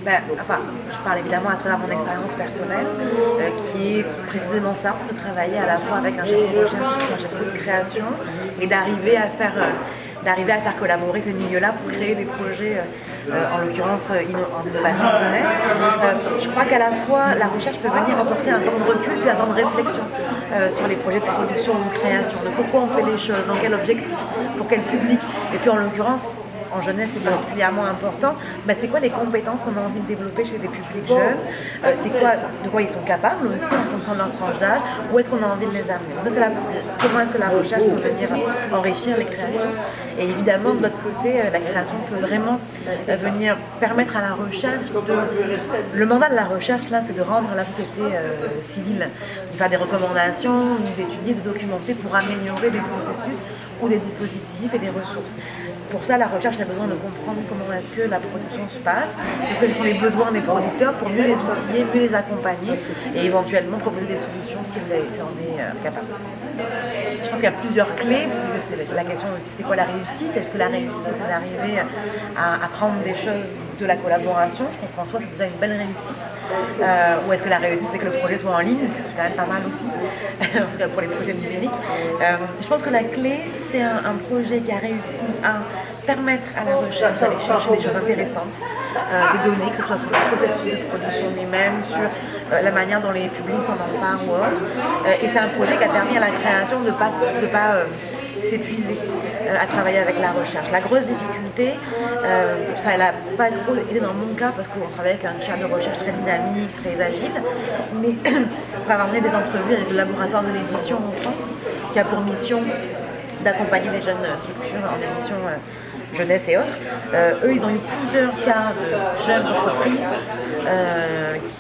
Je parle évidemment à travers mon expérience personnelle, qui est précisément ça, de travailler à la fois avec un chef de recherche, un chef de création, et d'arriver à faire collaborer ces milieux-là pour créer des projets, en l'occurrence en innovation jeunesse. Je crois qu'à la fois, la recherche peut venir apporter un temps de recul puis un temps de réflexion sur les projets de production ou de création, de pourquoi on fait les choses, dans quel objectif, pour quel public. Et puis en l'occurrence, en jeunesse c'est particulièrement important, c'est quoi les compétences qu'on a envie de développer chez des publics jeunes, de quoi ils sont capables aussi en fonction de leur tranche d'âge, où est-ce qu'on a envie de les amener. Donc, comment est-ce que la recherche peut venir enrichir les créations. Et évidemment, de l'autre côté, la création peut vraiment venir permettre à la recherche Le mandat de la recherche, là, c'est de rendre la société civile, de faire des recommandations, d'étudier, de documenter pour améliorer des processus ou des dispositifs et des ressources. Pour ça, la recherche a besoin de comprendre comment est-ce que la production se passe, quels sont les besoins des producteurs pour mieux les outiller, mieux les accompagner et éventuellement proposer des solutions si on est capable. Je pense qu'il y a plusieurs clés. La question aussi, c'est quoi la réussite? Est-ce que la réussite, c'est d'arriver à apprendre des choses de la collaboration? Je pense qu'en soi, c'est déjà une belle réussite. Ou est-ce que la réussite, c'est que le projet soit en ligne? C'est quand même pas mal aussi, pour les projets numériques. Je pense que la clé, c'est un projet qui a réussi à permettre à la recherche d'aller chercher des choses intéressantes, des données, que ce soit sur le processus de production lui-même, sur la manière dont les publics s'en emparent ou autre. Et c'est un projet qui a permis à la création de ne pas s'épuiser à travailler avec la recherche. La grosse difficulté, ça n'a pas trop été dans mon cas parce qu'on travaille avec un chef de recherche très dynamique, très agile, mais on va avoir mené des entrevues avec le laboratoire de l'édition en France qui a pour mission d'accompagner des jeunes structures en édition jeunesse et autres. Eux, ils ont eu plusieurs cas de jeunes entreprises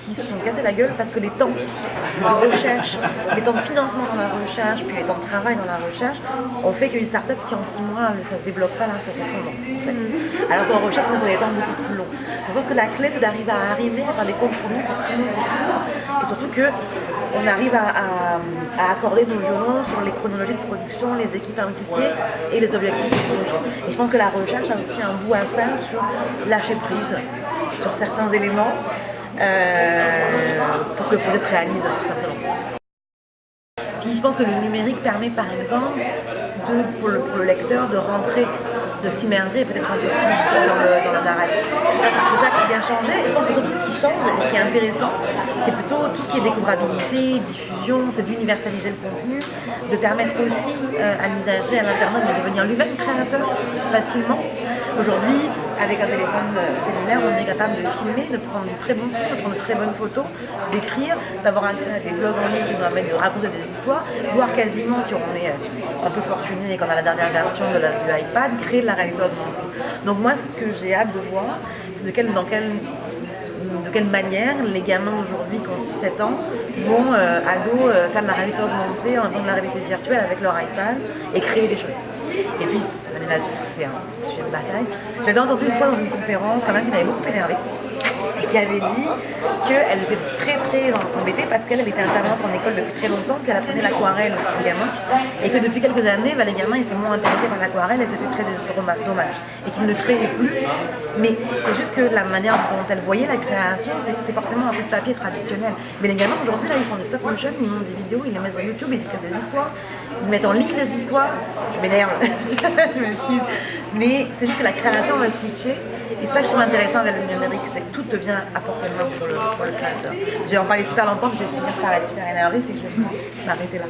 qui se sont cassés la gueule parce que les temps de recherche, les temps de financement dans la recherche, puis les temps de travail dans la recherche ont fait qu'une start-up, si en 6 mois ça se débloque pas, là, ça s'effondre. En fait. Alors qu'en recherche, on est sur des temps beaucoup plus longs. Je pense que la clé, c'est d'arriver à faire des compromis pour que tout le monde s'y trouve. Et surtout qu'on arrive à accorder nos violons sur les chronologies de production, les équipes impliquées et les objectifs du projet. Et je pense que la recherche a aussi un bout à faire sur lâcher prise sur certains éléments pour que le projet se réalise tout simplement. Puis je pense que le numérique permet par exemple pour le lecteur de rentrer, de s'immerger peut-être un peu plus dans le narratif. C'est ça qui vient changer. Et je pense que surtout ce qui change, et ce qui est intéressant, c'est plutôt tout ce qui est découvrabilité, diffusion, c'est d'universaliser le contenu, de permettre aussi à l'usager, à l'internaute de devenir lui-même créateur facilement. Aujourd'hui, avec un téléphone cellulaire, on est capable de filmer, de prendre du très bon son, de prendre de très bonnes photos, d'écrire, d'avoir accès à des blogs en ligne qui nous permettent de raconter des histoires, voire quasiment, si on est un peu fortuné et qu'on a la dernière version du iPad, créer de la réalité augmentée. Donc moi, ce que j'ai hâte de voir, c'est de quelle manière les gamins d'aujourd'hui qui ont 6-7 ans vont, ados, faire de la réalité augmentée en faisant de la réalité virtuelle avec leur iPad et créer des choses. Et puis, là-dessus, parce que c'est un sujet de bataille, j'avais entendu une fois dans une conférence quand même qui m'avait beaucoup énervée et qui avait dit qu'elle était très très embêtée parce qu'elle était intervenante en école depuis très longtemps, qu'elle apprenait l'aquarelle aux gamins et que depuis quelques années, les gamins étaient moins intéressés par l'aquarelle et c'était très dommage et qu'ils ne créaient plus. Mais c'est juste que la manière dont elle voyait la création, c'était forcément un peu de papier traditionnel. Mais les gamins aujourd'hui, là, ils font du stop motion, ils montent des vidéos, ils les mettent sur YouTube, ils écrivent des histoires, ils mettent en ligne des histoires. Je m'énerve, je m'excuse. Mais c'est juste que la création va switcher. Et c'est ça que je trouve intéressant avec le numérique, c'est que tout devient à portée de main pour le créateur. Je vais en parler super longtemps, mais je vais finir par être super énervée, c'est que je vais m'arrêter là.